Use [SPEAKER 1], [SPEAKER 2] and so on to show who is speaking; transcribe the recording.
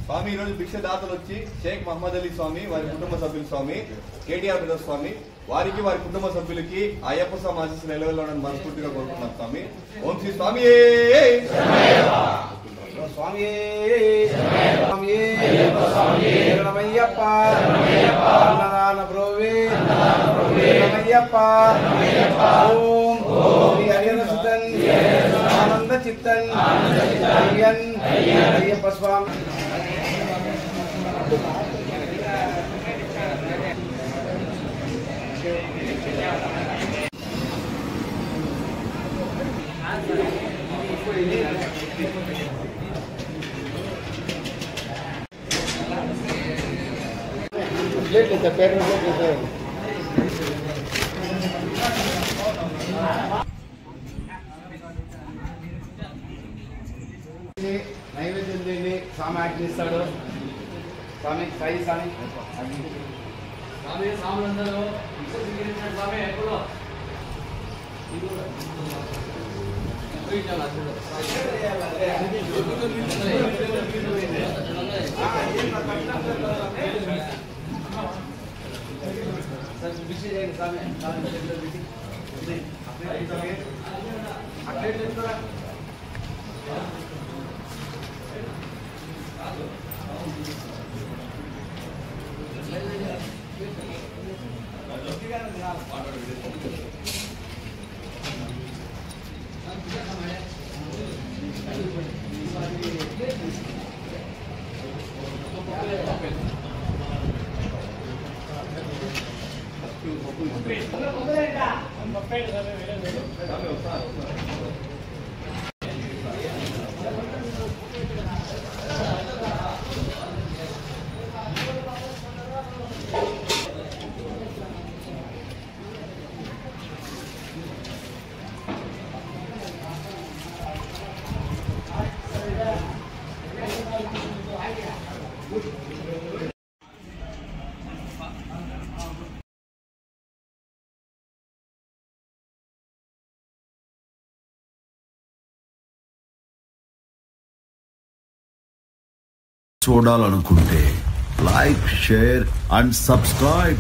[SPEAKER 1] స్వామి ఈరోజు భిక్షదాతలు వచ్చి షేక్ మహమ్మద్ అలీ స్వామి వారి కుటుంబ సభ్యులు స్వామి కేటీఆర్ బ్రదర్ స్వామి వారికి వారి కుటుంబ సభ్యులకి అయ్యప్ప స్వామి ఆశీస్సులు నిలవెళ్ళాలని మనస్ఫూర్తిగా కోరుకుంటున్నాం స్వామి. ఓం శ్రీ స్వామి
[SPEAKER 2] ఆనంద చిత్తన్ అయ్యప్ప స్వామి. నైవేద్యం చేయండి, స్వామి ఆజ్ఞిస్తాడు. స్వామి సాయి స్వామి స్వాములందరూ స్వామి ఎప్పుడు
[SPEAKER 3] చూడాలనుకుంటే లైక్, షేర్ అండ్ సబ్స్క్రైబ్.